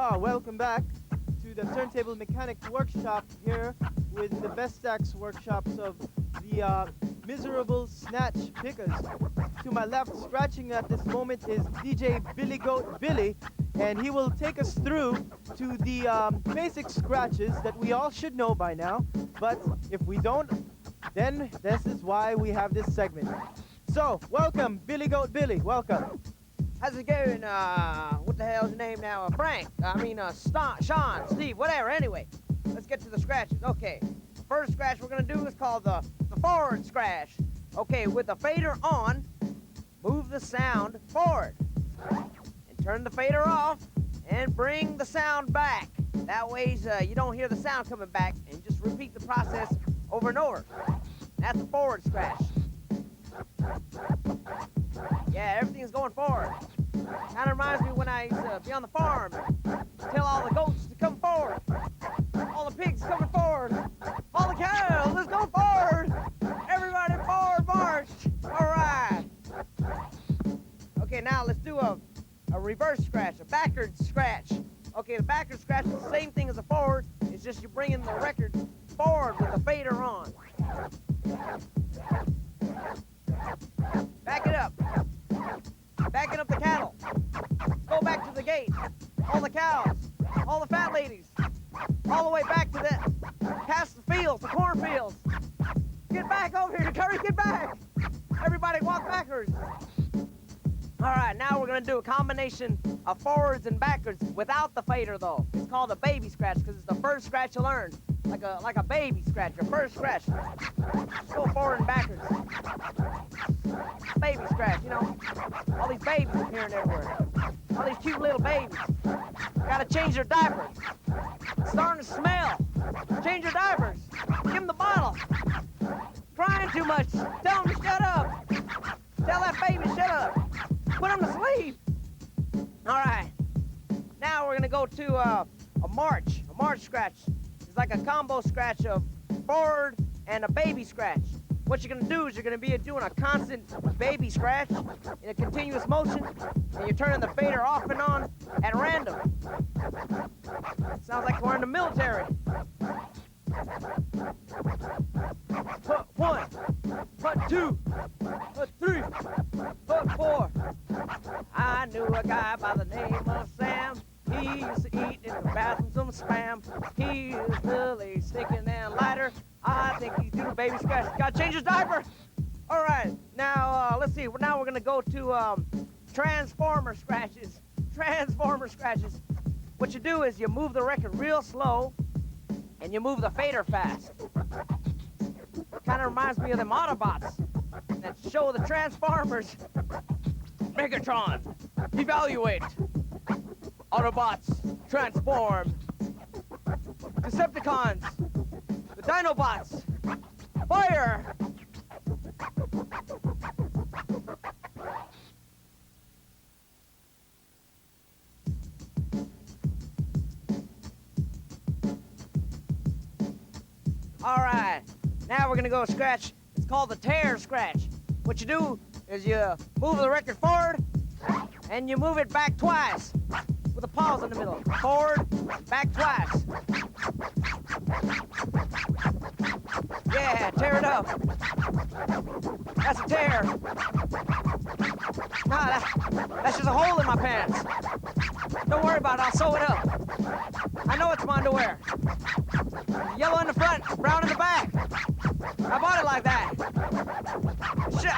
Welcome back to the Turntable Mechanics Workshop here with the VESTAX workshops of the miserable snatch pickers. To my left, scratching at this moment, is DJ Billy Goat Billy, and he will take us through to the basic scratches that we all should know by now, but if we don't, then this is why we have this segment. So, welcome, Billy Goat Billy, welcome. How's it going? What the hell's your name now? Frank. Sean, Steve, whatever. Anyway, let's get to the scratches. Okay, first scratch we're gonna do is called the forward scratch. Okay, with the fader on, move the sound forward. And turn the fader off and bring the sound back. That way you don't hear the sound coming back, and just repeat the process over and over. That's the forward scratch. Yeah, everything's going forward. Kind of reminds me when I used to be on the farm. Tell all the goats to come forward. All the pigs coming forward. All the cows, let's go forward. Everybody forward march. All right. Okay, now let's do a reverse scratch, a backwards scratch. Okay, the backwards scratch is the same thing as the forward. It's just you're bringing the record forward with the fader on. Back it up. Backing up the cattle. Go back to the gate. All the cows. All the fat ladies. All the way back to past the fields, the cornfields. Get back over here, Curry, get back. Everybody walk backwards. All right, now we're gonna do a combination of forwards and backwards without the fader though. It's called a baby scratch because it's the first scratch you learn. Like a baby scratch, your first scratch. Just go forward and backwards. Baby scratch, you know. All these babies appearing everywhere. All these cute little babies. Gotta change their diapers. It's starting to smell. Change your diapers. Give them the bottle. Crying too much. Tell them to shut up. Tell that baby to shut up. Put them to sleep. All right. Now we're gonna go to a march scratch. It's like a combo scratch of forward and a baby scratch. What you're gonna do is you're gonna be doing a constant baby scratch in a continuous motion, and you're turning the fader off and on at random. Sounds like we're in the military. Put one, put two, put three, put four. I knew a guy by the name of Sam. He used to eat in the bathroom some spam. He is really sticking and lighter. I think he's doing a baby scratch. Gotta change his diaper. All right, now let's see. Now we're gonna go to transformer scratches. Transformer scratches. What you do is you move the record real slow, and you move the fader fast. Kind of reminds me of them Autobots that show the Transformers. Megatron, evaluate. Autobots, transform. Decepticons, the Dinobots, fire! All right, now we're gonna go scratch. It's called the tear scratch. What you do is you move the record forward and you move it back twice with a pause in the middle. Forward, back twice. Yeah, tear it up. That's a tear. Nah, that's just a hole in my pants. Don't worry about it, I'll sew it up. I know it's my underwear. Yellow in the front, brown in the back. I bought it like that. Shit,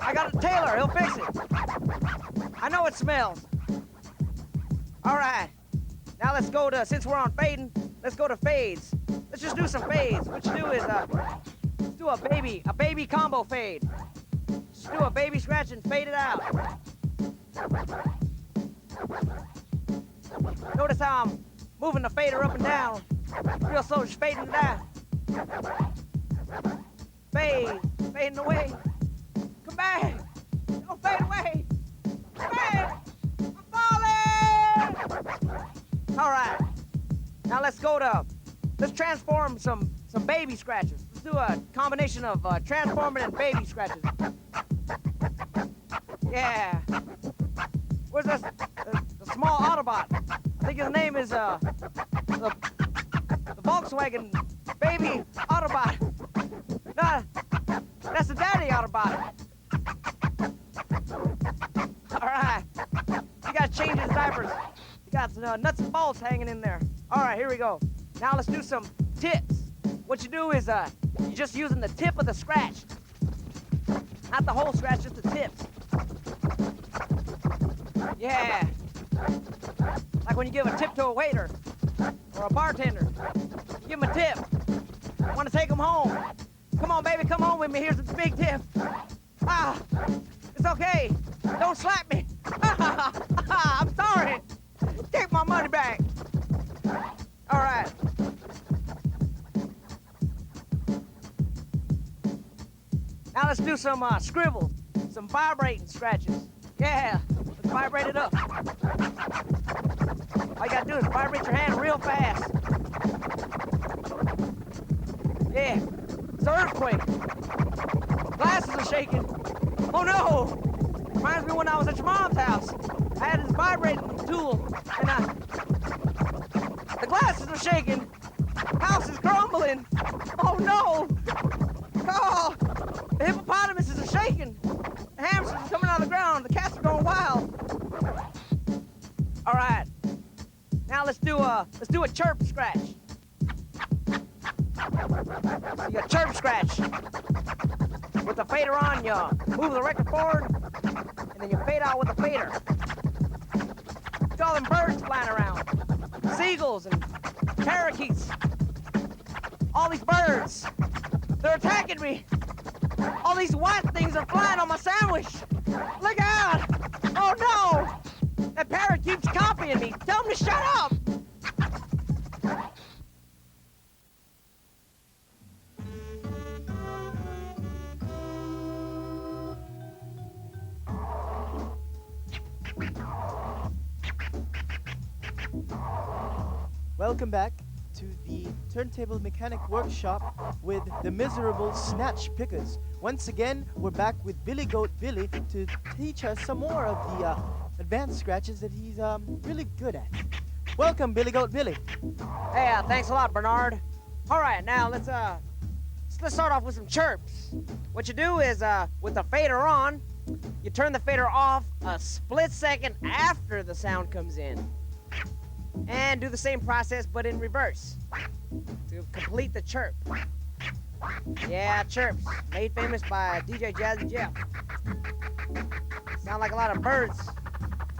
I got a tailor, he'll fix it. I know it smells. All right, now let's go to, since we're on fading, let's go to fades. Let's just do some fades. What you do is, let's do a baby combo fade. Just do a baby scratch and fade it out. Notice how I'm moving the fader up and down. Real slow, just fading it out. Fade, fading away. Come back, don't fade away. Come back, I'm falling. All right, now let's transform some baby scratches. Let's do a combination of transforming and baby scratches. Yeah. Where's the small Autobot? I think think his name is the Volkswagen baby Autobot. Nah, that's the daddy Autobot. All right, you gotta change his diapers. You got nuts and bolts hanging in there. All right, here we go. Now let's do some tips. What you do is you're just using the tip of the scratch. Not the whole scratch, just the tips. Yeah. Like when you give a tip to a waiter or a bartender. Give him a tip. Want to take him home? Come on, baby, come home with me. Here's a big tip. Ah, it's okay. Don't slap me. I'm sorry. Take my money back. All right. Now let's do some scribbles, some vibrating scratches. Yeah, let's vibrate it up. All you gotta do is vibrate your hand real fast. Yeah, it's an earthquake. Glasses are shaking. Oh no! Reminds me when I was at your mom's house. I had this vibrating tool, and the glasses are shaking. House is crumbling. Oh no! Oh! The hippopotamuses are shaking. The hamsters are coming out of the ground. The cats are going wild. All right. Now let's do a chirp scratch. So you got chirp scratch. With the fader on, you move the record forward, and then you fade out with the fader. Look at all them birds flying around. Seagulls and parakeets. All these birds. They're attacking me. All these white things are flying on my sandwich. Look out! Oh no! That parrot keeps copying me. Tell him to shut up! Welcome back to the Turntable Mechanic Workshop with the miserable Snatch Pickers. Once again, we're back with Billy Goat Billy to teach us some more of the advanced scratches that he's really good at. Welcome, Billy Goat Billy. Hey, thanks a lot, Bernard. All right, now let's start off with some chirps. What you do is, with the fader on, you turn the fader off a split second after the sound comes in. And do the same process, but in reverse, to complete the chirp. Yeah, chirps, made famous by DJ Jazzy Jeff. Sound like a lot of birds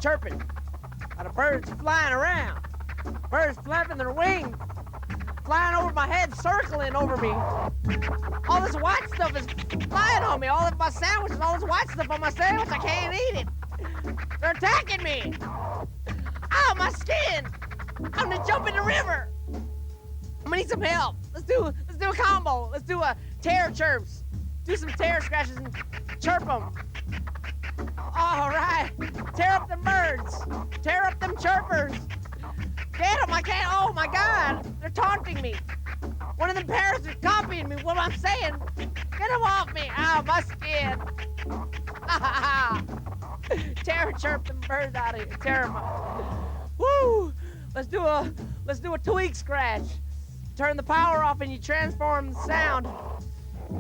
chirping, a lot of birds flying around, birds flapping their wings, flying over my head, circling over me. All this white stuff is flying on me, all of my sandwiches, all this white stuff on my sandwich, I can't eat it. They're attacking me. Ow, my skin! I'm gonna jump in the river. I'm gonna need some help. Let's do a combo. Let's do a tear chirps. Do some tear scratches and chirp them. All right. Tear up them birds. Tear up them chirpers. Get them, I can't. Oh my God, they're taunting me. One of them parrots is copying me what I'm saying. Get them off me. Ow, my skin. Tear and chirp them birds out of here. Tear them up. Woo! Let's do a tweak scratch. Turn the power off and you transform the sound.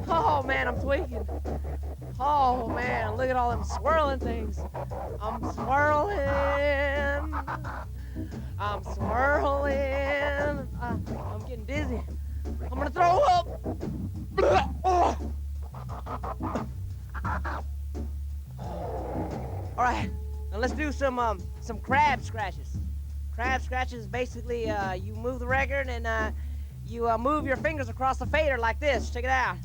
Oh man, I'm tweaking. Oh man, look at all them swirling things. I'm swirling. I'm swirling. I'm getting dizzy. I'm gonna throw up. All right, now let's do some crab scratches. Crab scratches, basically, you move the record and you move your fingers across the fader like this. Check it out.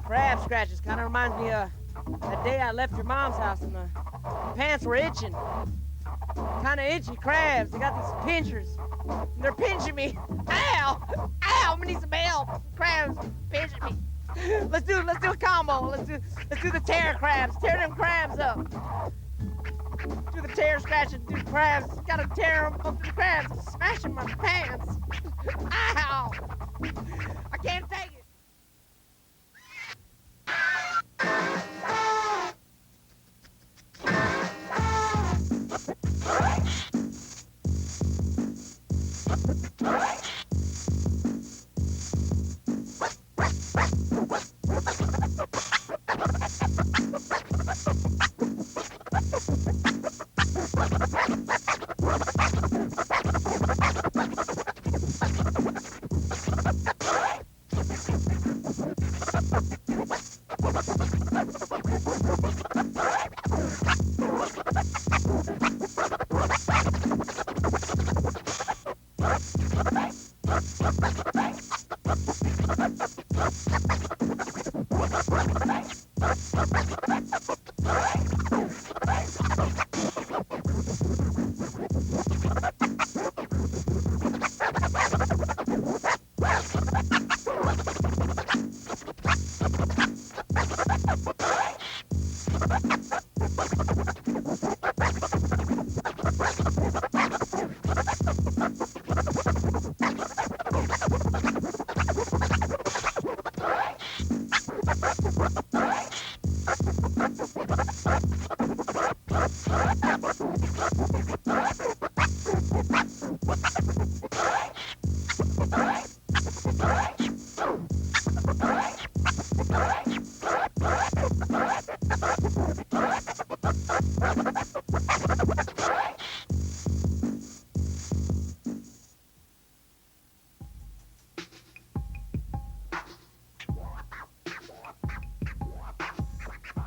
Crab scratches kind of reminds me of that day I left your mom's house and my pants were itching. Kind of itchy crabs. They got these pinchers. And they're pinching me. Ow! Ow! I'm gonna need some help. Crabs pinching me. Let's do a combo. Let's do the tear crabs. Tear them crabs up. Do the tear scratch and do crabs. Gotta tear them up to the crabs. I'm smashing my pants. Ow! I can't take it.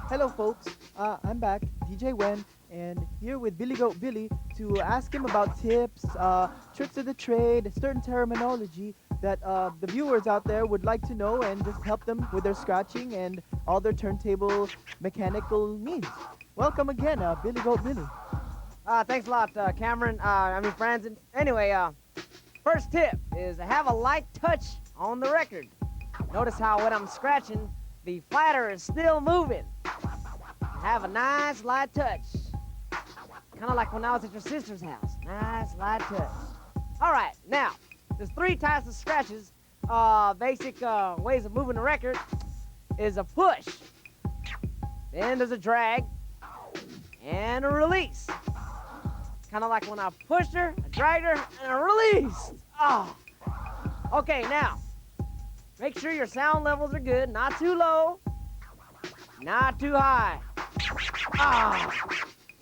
Hello, folks. I'm back, DJ Wen, and here with Billy Goat Billy to ask him about tips, tricks of the trade, certain terminology that the viewers out there would like to know, and just help them with their scratching and all their turntable mechanical needs. Welcome again, Billy Goat Billy. Thanks a lot, Cameron. Friends. Anyway, first tip is to have a light touch on the record. Notice how when I'm scratching, the flatter is still moving. Have a nice light touch. Kind of like when I was at your sister's house. Nice light touch. All right, now, there's 3 types of scratches. Basic ways of moving the record is a push. Then there's a drag and a release. Kind of like when I pushed her, I dragged her, and I released. Oh. Okay, now, make sure your sound levels are good. Not too low, not too high.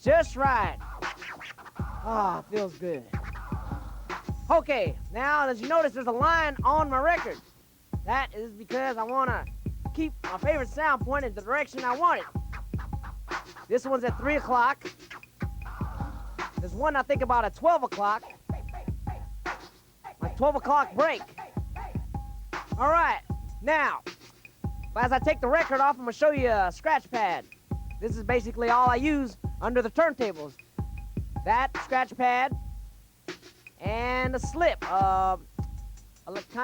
Just right. Feels good. Okay, now as you notice, there's a line on my record. That is because I want to keep my favorite sound pointed the direction I want it. This one's at 3 o'clock. There's one I think about at 12 o'clock. My 12 o'clock break. All right, now, as I take the record off, I'm going to show you a scratch pad. This is basically all I use under the turntables. That scratch pad and a slip, kind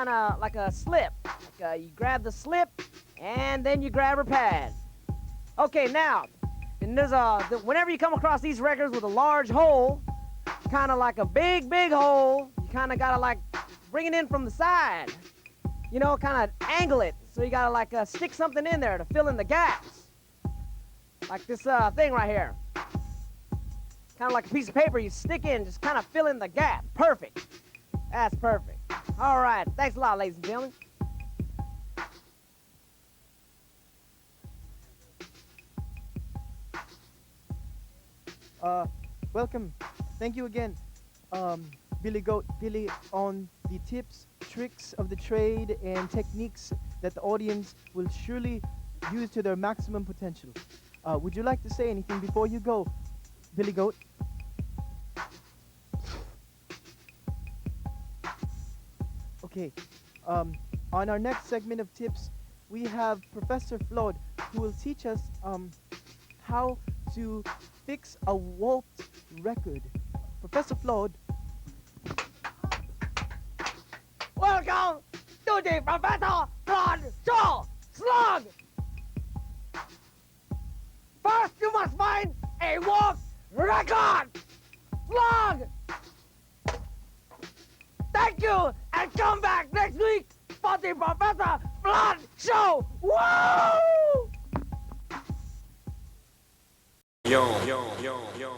of like a slip. You grab the slip and then you grab her pad. Okay, now, and there's whenever you come across these records with a large hole, kind of like a big hole, you kind of got to like bring it in from the side. You know, kind of angle it. So you got to like stick something in there to fill in the gaps. Like this thing right here. Kind of like a piece of paper you stick in, just kind of fill in the gap. Perfect. That's perfect. All right. Thanks a lot, ladies and gentlemen. Welcome. Thank you again, Billy Goat Billy, on the tips, tricks of the trade, and techniques that the audience will surely use to their maximum potential. Would you like to say anything before you go, Billy Goat? Okay. On our next segment of tips, we have Professor Flood, who will teach us how to fix a warped record. Professor Flood. Welcome to the Professor Flood Show Slug! First, you must find a warped record! Slug! Thank you, and come back next week for the Professor Flood Show! Woo! Yo, yo, yo, yo.